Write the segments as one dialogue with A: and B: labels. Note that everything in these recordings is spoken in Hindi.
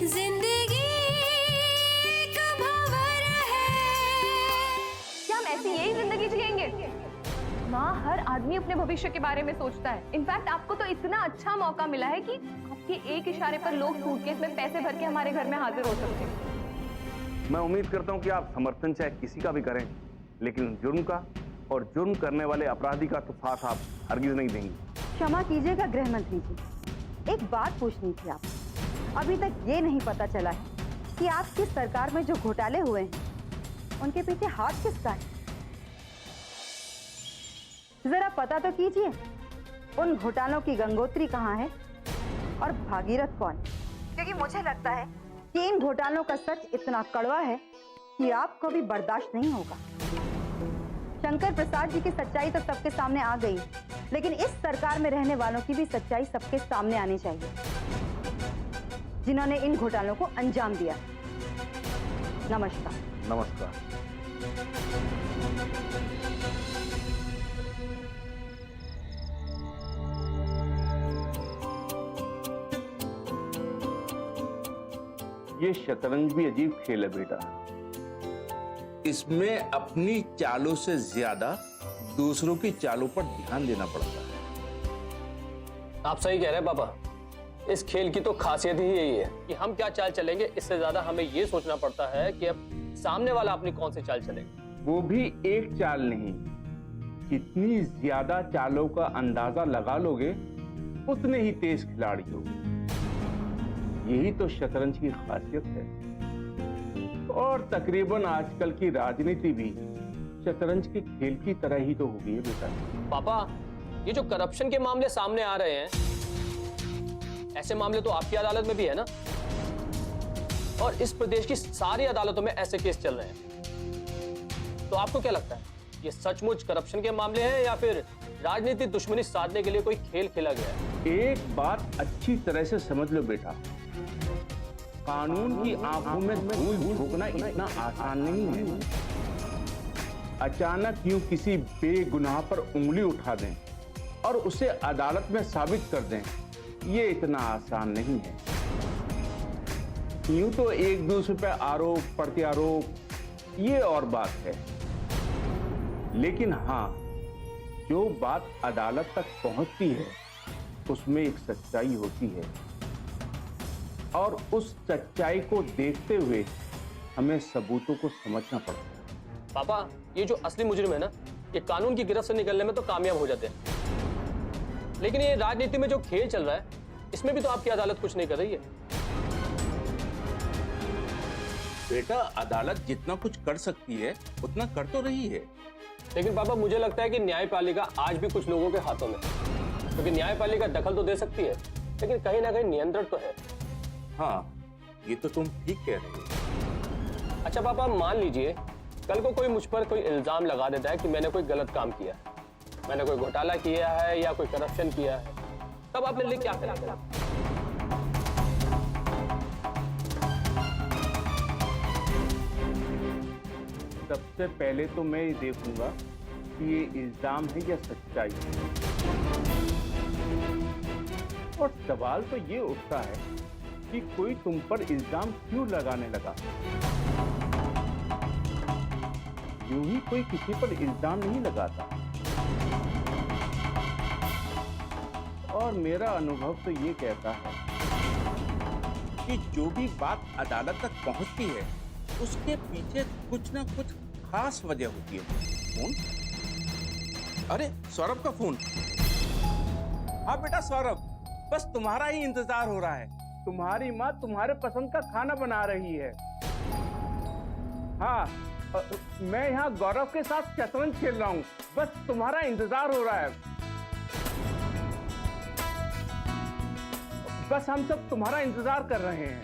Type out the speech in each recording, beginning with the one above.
A: जिंदगी एक भंवर है।
B: क्या हम ऐसी यही जिंदगी जिएंगे? माँ, हर आदमी अपने भविष्य के बारे में सोचता है। इनफैक्ट आपको तो इतना अच्छा मौका मिला है कि आपके एक इशारे पर लोग सूटकेस में पैसे भर के हमारे घर में हाजिर हो सकते हैं।
C: मैं उम्मीद करता हूं कि आप समर्थन चाहे किसी का भी करें, लेकिन जुर्म का और जुर्म करने वाले अपराधी का तो साथ आप हरगिज नहीं देंगी।
D: क्षमा कीजिएगा गृह मंत्री जी, एक बात पूछनी थी आप। अभी तक ये नहीं पता चला है कि आपकी सरकार में जो घोटाले हुए हैं उनके पीछे हाथ किसका है। जरा पता तो कीजिए, उन घोटालों की गंगोत्री कहाँ है और भागीरथ कौन? क्योंकि मुझे लगता है कि इन घोटालों का सच इतना कड़वा है कि आपको भी बर्दाश्त नहीं होगा। शंकर प्रसाद जी की सच्चाई तो सबके सामने आ गई, लेकिन इस सरकार में रहने वालों की भी सच्चाई सबके सामने आनी चाहिए, जिन्होंने इन घोटालों को अंजाम दिया। नमस्कार।
C: नमस्कार। ये शतरंज भी अजीब खेल है बेटा।
E: इसमें अपनी चालों से ज्यादा दूसरों की चालों पर ध्यान देना पड़ता है।
F: आप सही कह रहे हैं पापा, इस खेल की तो खासियत ही यही है कि हम क्या चाल चलेंगे, इससे ज्यादा हमें ये सोचना पड़ता है कि अब सामने वाला अपनी कौन सी चाल चलेगा।
C: वो भी एक चाल नहीं, जितनी ज्यादा चालों का अंदाजा लगा लोगे उतने ही तेज खिलाड़ी हो। यही तो शतरंज की खासियत है। और तकरीबन आजकल की राजनीति भी शतरंज के खेल की तरह ही तो हो गई है बेटा।
F: पापा, ये जो करप्शन के मामले सामने आ रहे हैं, ऐसे मामले तो आपकी अदालत में भी है ना, और इस प्रदेश की सारी अदालतों में ऐसे केस चल रहे हैं। तो आपको क्या लगता है, ये सचमुच करप्शन के मामले हैं या फिर राजनीतिक दुश्मनी साधने के लिए कोई खेल खेला गया है?
C: एक बात अच्छी तरह से समझ लो बेटा, कानून की आंखों में धूल झोंकना इतना आसान नहीं है। अचानक यूं किसी बेगुनाह पर उंगली उठा दें और उसे अदालत में साबित कर दें, ये इतना आसान नहीं है। यूं तो एक दूसरे पर आरोप प्रत्यारोप ये और बात है, लेकिन हाँ, जो बात अदालत तक पहुंचती है उसमें एक सच्चाई होती है, और उस सच्चाई को देखते हुए हमें सबूतों को समझना पड़ता है।
F: पापा, ये जो असली मुजरिम है ना, ये कानून की गिरफ्त से निकलने में तो कामयाब हो जाते हैं, लेकिन ये राजनीति में जो खेल चल रहा है, इसमें भी तो आपकी अदालत कुछ नहीं कर रही है।
E: बेटा, अदालत जितना कुछ कर सकती है उतना कर तो रही है।
F: लेकिन पापा, मुझे लगता है कि न्यायपालिका आज भी कुछ लोगों के हाथों में, क्योंकि न्यायपालिका दखल तो दे सकती है, लेकिन कहीं ना कहीं नियंत्रण तो है।
E: हाँ, ये तो तुम ठीक कह रहे हो।
F: अच्छा पापा, मान लीजिए कल को कोई मुझ पर कोई इल्जाम लगा देता है कि मैंने कोई गलत काम किया है, मैंने कोई घोटाला किया है या कोई करप्शन किया है, तब आप मेरे लिए क्या करेंगे?
C: सबसे पहले तो मैं ये देखूंगा कि ये इल्जाम है या सच्चाई है। और सवाल तो ये उठता है कि कोई तुम पर इल्जाम क्यों लगाने लगा। यूं ही कोई किसी पर इल्जाम नहीं लगाता। और मेरा अनुभव तो ये कहता है
E: कि जो भी बात अदालत तक पहुंचती है उसके पीछे कुछ ना कुछ खास वजह होती है। फोन? अरे सौरभ का फोन। हाँ बेटा सौरभ, बस तुम्हारा ही इंतजार हो रहा है।
C: तुम्हारी माँ तुम्हारे पसंद का खाना बना रही है। हाँ, मैं यहाँ गौरव के साथ शतरंज खेल रहा हूँ, बस तुम्हारा इंतजार हो रहा है। बस हम सब तुम्हारा इंतजार कर रहे हैं।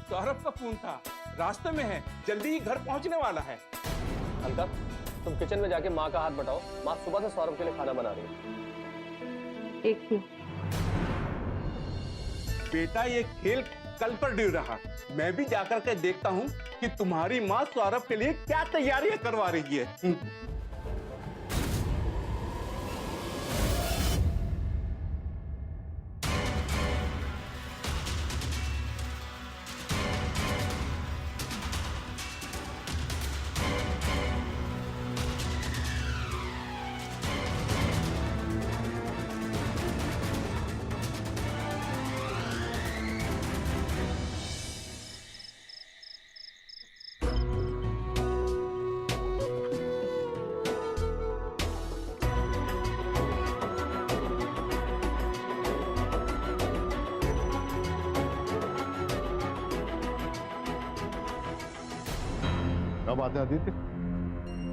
E: सौरभ का फोन था, रास्ते में है, जल्दी ही घर पहुंचने वाला है।
F: अलका, तुम किचन में जाके माँ का हाथ बटाओ, माँ सुबह से सौरभ के लिए खाना बना रही है।
D: एक ही
E: बेटा, ये खेल कल पर ड्यू रहा। मैं भी जाकर के देखता हूँ कि तुम्हारी माँ सौरभ के लिए क्या तैयारियां करवा रही है।
G: क्या बात है आदित्य,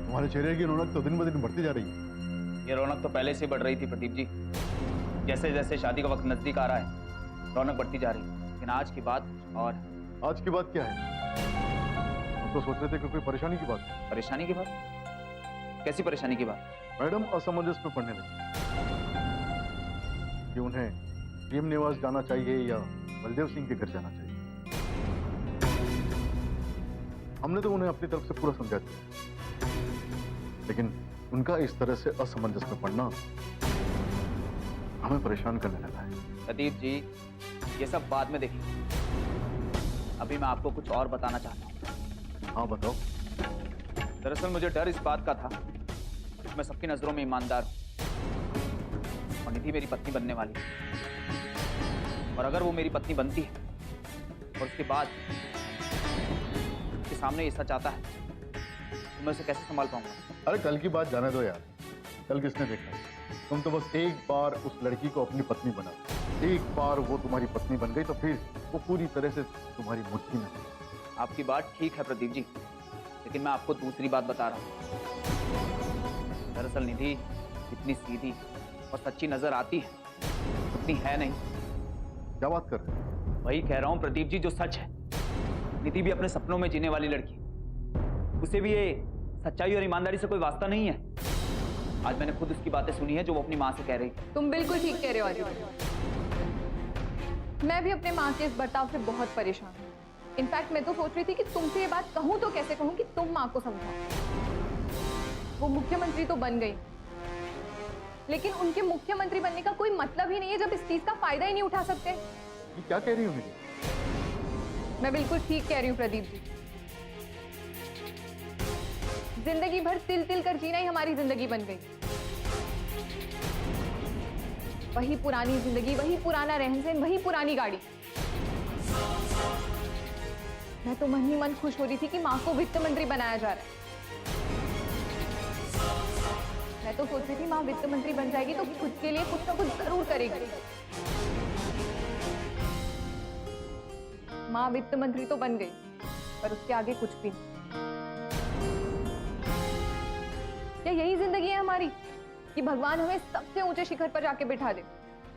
G: तुम्हारे चेहरे की रौनक तो दिन ब दिन बढ़ती जा रही है।
H: ये रौनक तो पहले से ही बढ़ रही थी प्रदीप जी। जैसे जैसे शादी का वक्त नजदीक आ रहा है रौनक बढ़ती जा रही है। लेकिन आज की बात और।
G: आज की बात क्या है? हम तो सोच रहे थे कि कोई परेशानी की बात है।
H: परेशानी की बात? कैसी परेशानी की बात?
G: मैडम असमंजस में पड़ने लगी कि उन्हें प्रेम निवास जाना चाहिए या बलदेव सिंह के घर जाना चाहिए। हमने तो उन्हें अपनी तरफ से पूरा समझा दिया, लेकिन उनका इस तरह से असमंजस में पड़ना हमें परेशान करने लगा है।
H: प्रदीप जी ये सब बाद में देखिए, अभी मैं आपको कुछ और बताना चाहता हूँ।
G: हाँ बताओ।
H: दरअसल मुझे डर इस बात का था कि मैं सबकी नजरों में ईमानदार हूँ और निधि मेरी पत्नी बनने वाली है। और अगर वो मेरी पत्नी बनती है और उसके बाद उसके सामने ये सच आता है तो मैं उसे कैसे संभाल पाऊंगा?
G: अरे कल की बात जाने दो यार, कल किसने देखा? तुम तो बस एक बार उस लड़की को अपनी पत्नी बना, एक बार वो तुम्हारी पत्नी बन गई तो फिर वो पूरी तरह से तुम्हारी मुट्ठी में।
H: आपकी बात ठीक है प्रदीप जी, लेकिन मैं आपको दूसरी बात बता रहा हूँ। दरअसल निधि इतनी सीधी और सच्ची नजर आती है उतनी है नहीं।
G: क्या बात कर रहे हो?
H: वही कह रहा हूँ प्रदीप जी जो सच है। निधि भी अपने सपनों में जीने वाली लड़की, उसे भी ये सच्चाई और ईमानदारी से कोई वास्ता नहीं है। आज मैंने खुद उसकी बातें सुनी है जो वो अपनी माँ से कह रही थी।
B: तुम बिल्कुल ठीक कह रहे हो आदित्य। मैं भी अपने माँ के इस बर्ताव से बहुत परेशान हूँ। इनफैक्ट मैं तो सोच रही थी कि तुमसे ये बात कहूँ तो कैसे कहूँ कि तुम माँ को समझाओ। वो मुख्यमंत्री तो बन गई, लेकिन उनके मुख्यमंत्री बनने का कोई मतलब ही नहीं है जब इस चीज का फायदा ही नहीं उठा सकते।
G: ये क्या कह रही हो निधि?
B: मैं बिल्कुल ठीक कह रही हूँ प्रदीप जी। जिंदगी भर तिल तिल कर जीना ही हमारी जिंदगी बन गई। वही पुरानी जिंदगी, वही पुराना रहन सहन, वही पुरानी गाड़ी। मैं तो मन ही मन खुश हो रही थी कि माँ को वित्त मंत्री बनाया जा रहा है। मैं तो सोच रही थी माँ वित्त मंत्री बन जाएगी तो खुद के लिए कुछ ना कुछ जरूर करेगी। माँ वित्त मंत्री तो बन गई पर उसके आगे कुछ भी नहीं। क्या यही जिंदगी है हमारी कि भगवान हमें सबसे ऊंचे शिखर पर जाके बिठा दे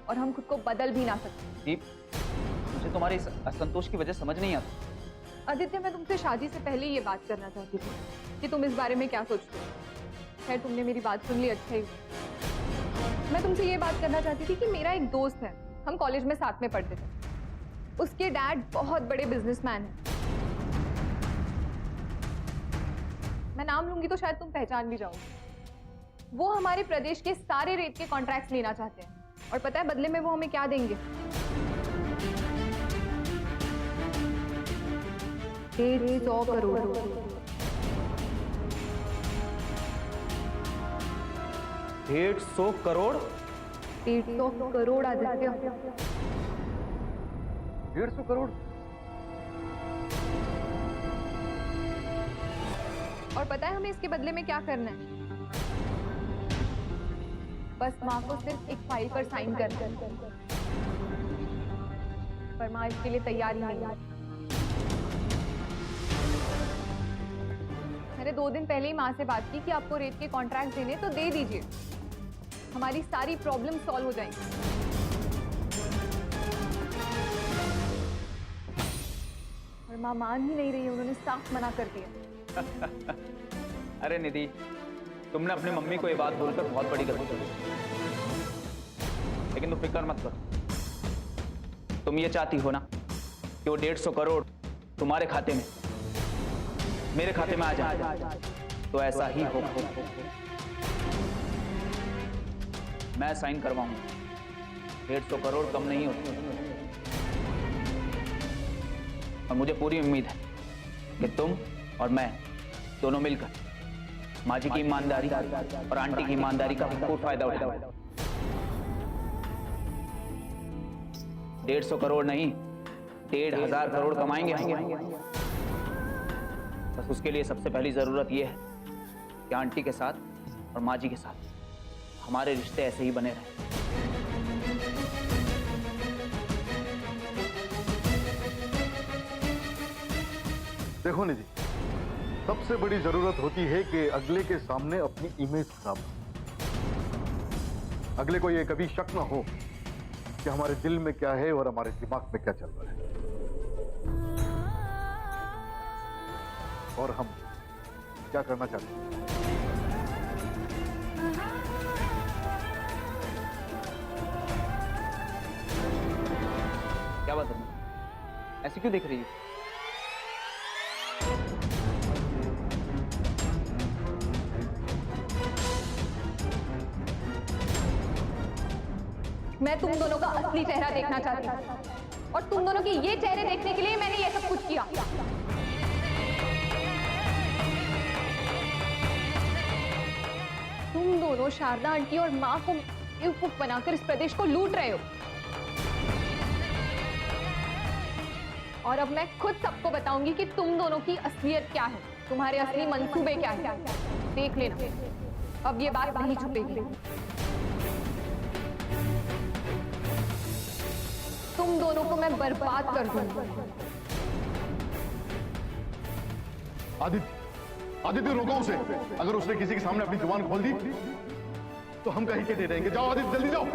B: और हम खुद को बदल भी ना सकते?
H: दीप, मुझे तुम्हारे इस असंतोष की वजह समझ नहीं आती।
B: आदित्य, मैं तुमसे शादी से पहले ये बात करना चाहती थी कि तुम इस बारे में क्या सोचते हो। खैर तुमने मेरी बात सुन ली, अच्छा ही। मैं तुमसे ये बात करना चाहती थी कि मेरा एक दोस्त है, हम कॉलेज में साथ में पढ़ते थे। उसके डैड बहुत बड़े बिजनेसमैन हैं। मैं नाम लूंगी तो शायद तुम पहचान भी जाओगे। वो हमारे प्रदेश के सारे रेत के कॉन्ट्रैक्ट्स लेना चाहते हैं और पता है बदले में वो हमें क्या देंगे? 150 करोड़।
H: 150 करोड़?
B: 150 करोड़ आदित्य।
G: 150 करोड़?
B: और पता है हमें इसके बदले में क्या करना है? बस माँ को सिर्फ एक फाइल पर साइन करना है। पर माँ इसके लिए तैयार ही नहीं है। मैंने 2 दिन पहले ही माँ से बात की कि आपको रेत के कॉन्ट्रैक्ट देने तो दे दीजिए, हमारी सारी प्रॉब्लम सॉल्व हो जाएंगी। और माँ मान ही नहीं रही है, उन्होंने साफ मना कर दिया।
H: अरे निधि, तुमने अपनी मम्मी को ये बात बोलकर बहुत बड़ी गलती की, लेकिन तुम फिक्र मत करो। तुम ये चाहती हो ना कि वो 150 करोड़ तुम्हारे खाते में, मेरे खाते में आ जाए, तो ऐसा ही हो। मैं साइन करवाऊंगा। 150 करोड़ कम नहीं होते। और मुझे पूरी उम्मीद है कि तुम और मैं दोनों मिलकर माँ जी की ईमानदारी और आंटी की ईमानदारी का भरपूर फायदा उठाएंगे। 150 करोड़ नहीं, 1,500 करोड़ कमाएंगे हम। बस उसके लिए सबसे पहली जरूरत यह है कि आंटी के साथ और माँ जी के साथ हमारे रिश्ते ऐसे ही बने रहे।
G: देखो निधि, सबसे बड़ी जरूरत होती है कि अगले के सामने अपनी इमेज खराब हो। अगले को ये कभी शक ना हो कि हमारे दिल में क्या है और हमारे दिमाग में क्या चल रहा है, और हम क्या करना चाहते हैं।
H: क्या बात है, ऐसी क्यों दिख रही है?
B: मैं तुम दोनों का असली चेहरा देखना चाहती हूँ और तुम दोनों के ये चेहरे देखने के लिए मैंने ये सब कुछ किया। तुम दोनों शारदा आंटी और माँ को बेवकूफ बनाकर इस प्रदेश को लूट रहे हो और अब मैं खुद सबको बताऊंगी कि तुम दोनों की असलियत क्या है, तुम्हारे असली मंसूबे क्या है। देख लेना, अब ये बात नहीं छुपेगी। तुम दोनों को मैं बर्बाद कर दूंगी।
G: आदित्य रोको उसे। अगर उसने किसी के सामने अपनी जुबान खोल दी तो हम कहीं के नहीं रहेंगे। जाओ आदित्य, जल्दी जाओ।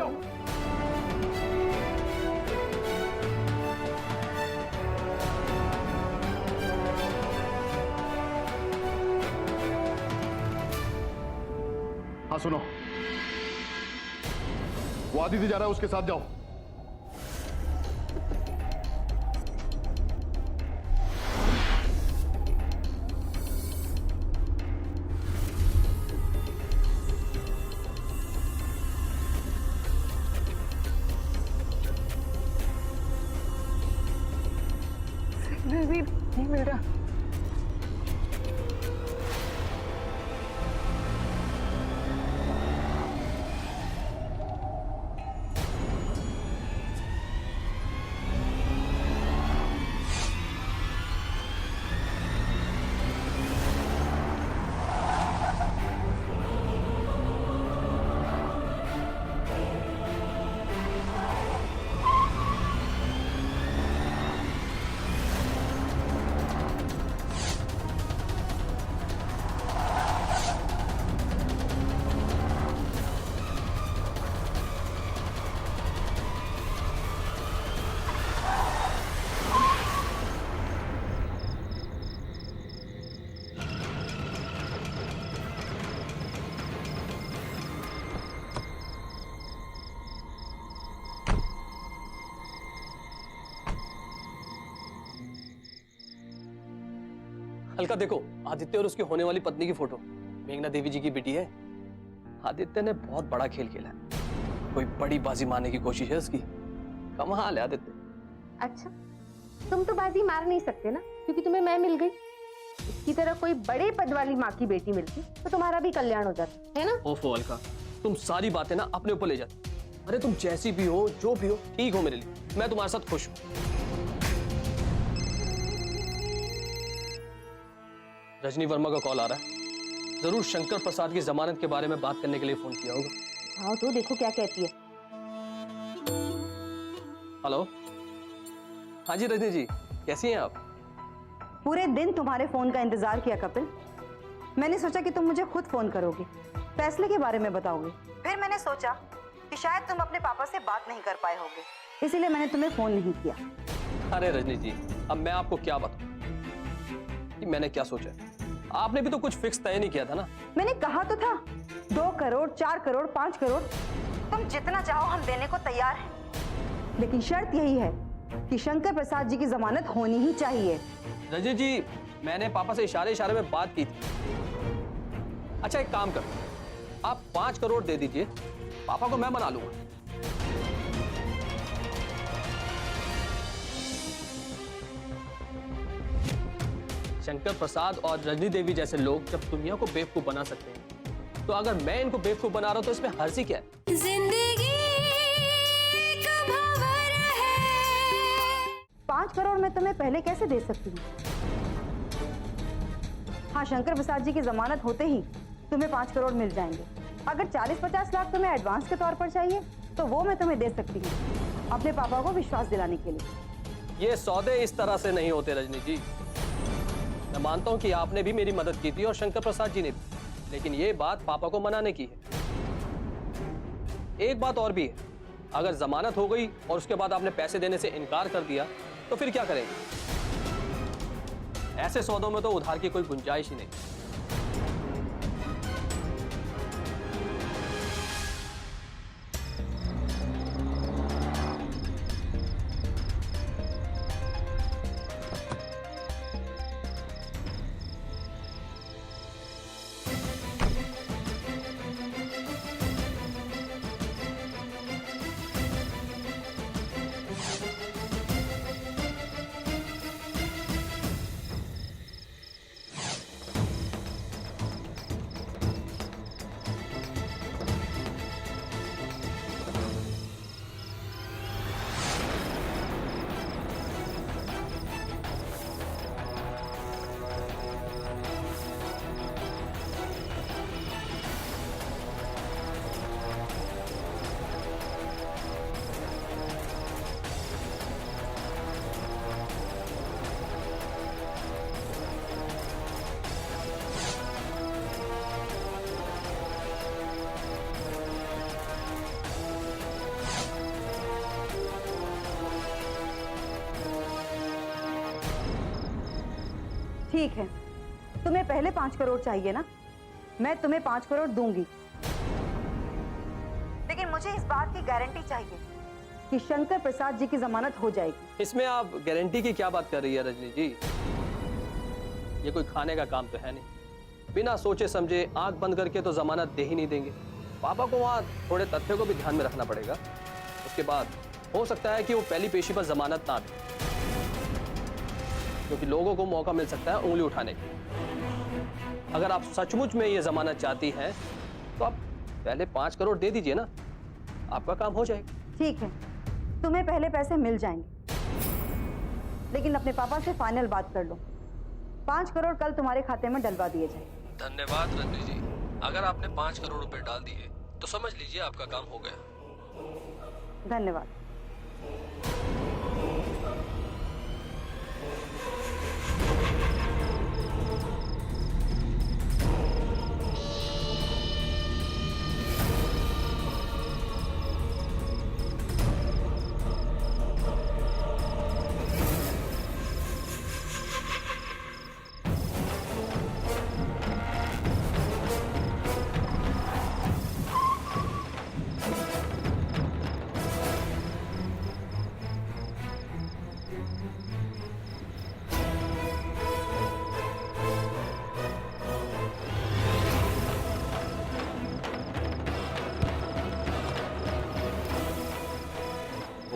G: हाँ सुनो, वो आदित्य जा रहा है, उसके साथ जाओ।
B: नहीं मिल रहा।
F: हल्का देखो, आदित्य और उसकी होने वाली पत्नी की फोटो। मेघना देवी जी की बेटी है। आदित्य ने बहुत बड़ा खेल खेला है, कोई बड़ी बाजी मारने की कोशिश है उसकी। कमाल है आदित्य।
I: अच्छा, तुम तो बाजी मार नहीं सकते ना, क्योंकि तुम्हें मैं मिल गई। इसकी तरह कोई बड़े पद वाली माँ की बेटी मिलती तो तुम्हारा भी कल्याण हो जाता, है ना?
F: ओफो अलका, तुम सारी बातें ना अपने ऊपर ले जाती। अरे तुम जैसी भी हो, जो भी हो, ठीक हो मेरे लिए। मैं तुम्हारे साथ खुश हूँ। रजनी वर्मा का कॉल आ रहा है। जरूर शंकर प्रसाद की जमानत के बारे में बात करने के लिए फोन किया होगा।
I: हाँ तो देखो क्या कहती है।
F: हेलो, हाँ जी रजनी जी, कैसी हैं आप?
D: पूरे दिन तुम्हारे फोन का इंतजार किया कपिल। मैंने सोचा कि तुम मुझे खुद फोन करोगे, फैसले के बारे में बताओगे। फिर मैंने सोचा कि शायद तुम अपने पापा से बात नहीं कर पाए होगे, इसीलिए मैंने तुम्हें फोन नहीं किया।
F: अरे रजनी जी, अब मैं आपको क्या बताऊं कि मैंने क्या सोचा है? आपने भी तो कुछ फिक्स तय नहीं किया था ना।
D: मैंने कहा तो था 2 करोड़, 4 करोड़, 5 करोड़, तुम जितना चाहो हम देने को तैयार हैं। लेकिन शर्त यही है कि शंकर प्रसाद जी की जमानत होनी ही चाहिए।
F: रजनी जी, मैंने पापा से इशारे इशारे में बात की थी। अच्छा एक काम करो, आप 5 करोड़ दे दीजिए, पापा को मैं मना लूंगा। शंकर प्रसाद और रजनी देवी जैसे लोग जब दुनिया को बेवकूफ बना सकते हैं, तो अगर मैं इनको बेवकूफ बना रहा हूं तो इसमें हर्जी क्या है?
A: जिंदगी एक भंवर है।
D: 5 करोड़ मैं तुम्हें पहले कैसे दे सकती हूँ? हाँ, शंकर प्रसाद जी की जमानत होते ही तुम्हें 5 करोड़ मिल जाएंगे। अगर 40-50 लाख तुम्हें एडवांस के तौर पर चाहिए तो वो मैं तुम्हें दे सकती हूँ, अपने पापा को विश्वास दिलाने के लिए।
F: ये सौदे इस तरह से नहीं होते रजनी जी। मैं मानता हूं कि आपने भी मेरी मदद की थी और शंकर प्रसाद जी ने भी, लेकिन ये बात पापा को मनाने की है। एक बात और भी है, अगर जमानत हो गई और उसके बाद आपने पैसे देने से इनकार कर दिया तो फिर क्या करेंगे? ऐसे सौदों में तो उधार की कोई गुंजाइश ही नहीं।
D: ठीक है, तुम्हें पहले 5 करोड़ चाहिए ना? मैं तुम्हें 5 करोड़ दूंगी, लेकिन मुझे इस बात की गारंटी चाहिए कि शंकर प्रसाद जी की जमानत हो जाएगी।
F: इसमें आप गारंटी की क्या बात कर रही है रजनी जी? ये कोई खाने का काम तो है नहीं। बिना सोचे समझे आंख बंद करके तो जमानत दे ही नहीं देंगे। पापा को वहाँ थोड़े तथ्यों को भी ध्यान में रखना पड़ेगा। उसके बाद हो सकता है कि वो पहली पेशी पर जमानत ना दे, क्योंकि लोगों को मौका मिल सकता है उंगली उठाने की। अगर आप सचमुच में ये जमानत चाहती हैं तो आप पहले 5 करोड़ दे दीजिए ना, आपका काम हो जाएगा।
D: ठीक है, तुम्हें पहले पैसे मिल जाएंगे, लेकिन अपने पापा से फाइनल बात कर लो। 5 करोड़ कल तुम्हारे खाते में डलवा दिए जाए।
F: धन्यवाद रजनी जी। अगर आपने 5 करोड़ रुपए डाल दिए तो समझ लीजिए आपका काम हो गया।
D: धन्यवाद।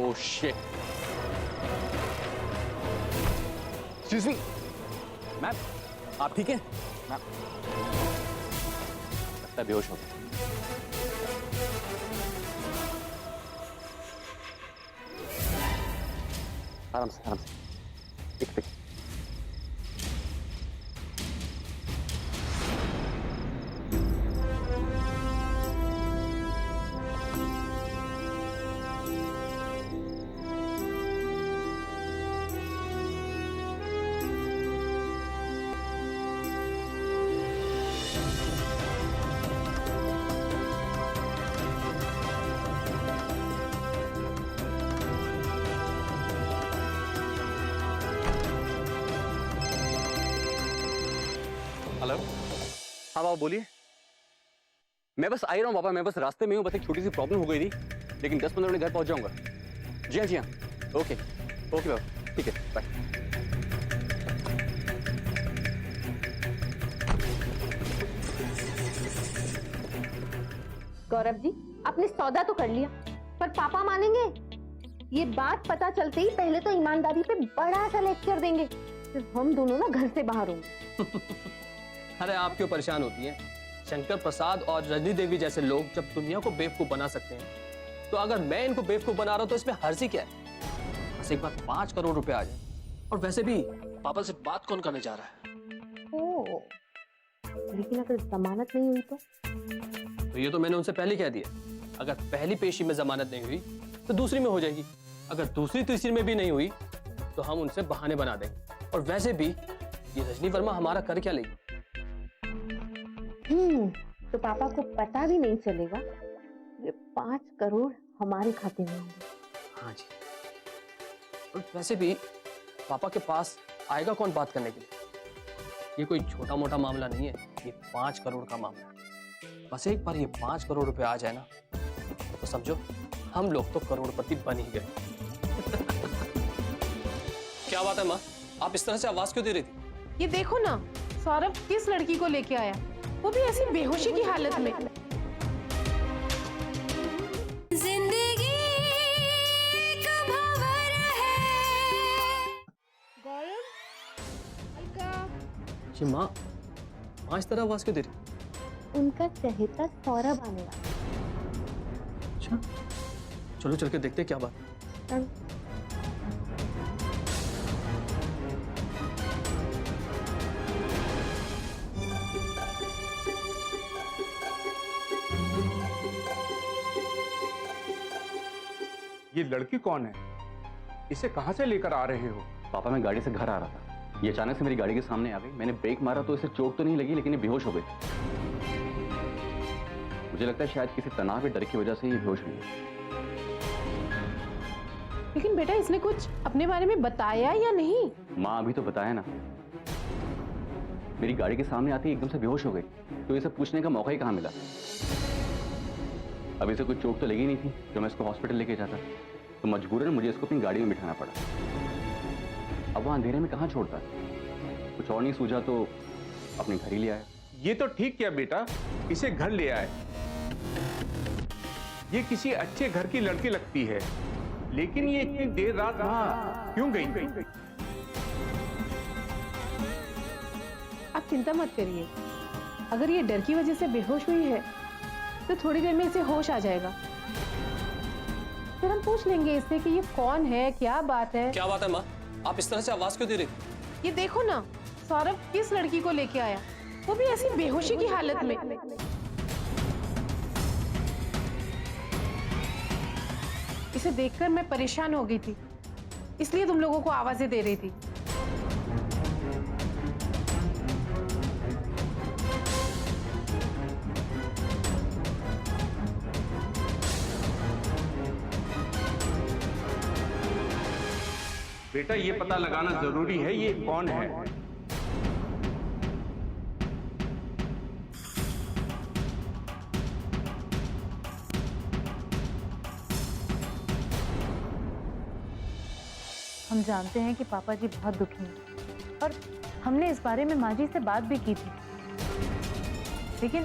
F: Oh shit.
J: Excuse me, ma'am, आप ठीक हैं? मैम, लगता है बेहोश हो गए। आराम से, आराम से। एक सेकंड। हेलो, हाँ बाबा बोलिए। मैं बस आ ही रहा हूँ पापा, मैं बस रास्ते में हूँ। बस एक छोटी सी प्रॉब्लम हो गई थी, लेकिन 10-15 मिनट घर पहुँच जाऊँगा। जी हाँ, जी हाँ। ओके ओके बाबा, ठीक है, बाय।
I: गौरव जी, आपने सौदा तो कर लिया, पर पापा मानेंगे? ये बात पता चलते ही पहले तो ईमानदारी पे बड़ा सा लेक्चर देंगे, फिर हम दोनों ना घर से बाहर होंगे।
F: अरे आप क्यों परेशान होती हैं? शंकर प्रसाद और रजनी देवी जैसे लोग जब दुनिया को बेवकूफ बना सकते हैं, तो अगर मैं इनको बेवकूफ बना रहा हूं तो इसमें हर्जी क्या है? बस एक बार 5 करोड़ रुपए आ जाए। और वैसे भी पापा से बात कौन करने जा रहा है?
I: ओ, लेकिन अगर जमानत नहीं हुई
F: तो ये तो मैंने उनसे पहले कह दिया। अगर पहली पेशी में जमानत नहीं हुई तो दूसरी में हो जाएगी। अगर दूसरी तीसरी में भी नहीं हुई तो हम उनसे बहाने बना देंगे। और वैसे भी ये रजनी वर्मा हमारा कर क्या लेगी?
I: तो पापा को पता भी नहीं चलेगा। ये 5 करोड़ हमारे खाते में होंगे।
F: हाँ जी। और वैसे भी पापा के पास आएगा कौन बात करने के लिए? ये कोई छोटा मोटा मामला नहीं है, ये 5 करोड़ का मामला है। बस एक बार ये 5 करोड़ रुपए आ जाए ना, तो समझो हम लोग तो करोड़पति बन ही गए। क्या बात है माँ, आप इस तरह से आवाज क्यों दे रही थी?
K: ये देखो ना, सौरभ किस लड़की को लेके आया, वो भी ऐसी बेहोशी की हालत में।
A: जिंदगी एक भंवर है।
F: जी माँ इस तरह आवाज क्यों दे रही?
I: उनका चहेता सौरभ आने वाला
F: अच्छा, चलो चल के देखते क्या बात।
I: है।
C: ये लड़की कौन है? इसे कहां से लेकर आ रहे हो?
J: पापा मैं गाड़ी से घर आ रहा था, ये अचानक से मेरी गाड़ी के सामने आ गई। मैंने ब्रेक मारा तो इसे चोट तो नहीं लगी, लेकिन ये बेहोश हो गई। मुझे लगता है शायद किसी तनाव या डर की वजह से ये बेहोश हुई है।
K: लेकिन बेटा इसने कुछ अपने बारे में बताया या नहीं?
J: माँ अभी तो बताया ना, मेरी गाड़ी के सामने आती एकदम से बेहोश हो गई, तो ये सब पूछने का मौका ही कहाँ मिला। अब इसे कोई चोट तो लगी नहीं थी जो मैं इसको हॉस्पिटल लेके जाता, तो मजबूरन मुझे इसको अपनी गाड़ी में बिठाना पड़ा। अब वो अंधेरे में कहाँ छोड़ता, कुछ और नहीं सूझा तो अपने घर ही ले आया।
C: ये तो ठीक किया बेटा, इसे घर ले आए। ये किसी अच्छे घर की लड़की लगती है, लेकिन ये इतनी देर रात वहां क्यों गई?
K: आप चिंता मत करिए, अगर ये डर की वजह से बेहोश हुई है तो थोड़ी देर में इसे होश आ जाएगा। फिर हम पूछ लेंगे इससे कि ये कौन है, क्या बात है।
F: क्या बात है माँ, आप इस तरह से आवाज क्यों दे रही थी?
K: ये देखो ना, सौरभ किस लड़की को लेके आया, वो भी ऐसी बेहोशी की हालत में। इसे देखकर मैं परेशान हो गई थी, इसलिए तुम लोगों को आवाजें दे रही थी।
C: बेटा ये पता लगाना जरूरी है ये कौन है।
L: हम जानते हैं कि पापा जी बहुत दुखी हैं और हमने इस बारे में माँ जी से बात भी की थी, लेकिन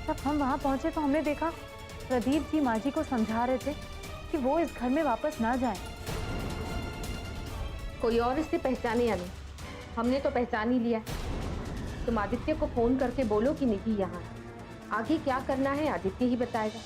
L: जब हम वहाँ पहुँचे तो हमने देखा प्रदीप जी माँ जी को समझा रहे थे कि वो इस घर में वापस ना जाए।
I: कोई और इसे पहचाने या नहीं, हमने तो पहचान ही लिया। तुम आदित्य को फोन करके बोलो कि निधि यहाँ है। आगे क्या करना है आदित्य ही बताएगा।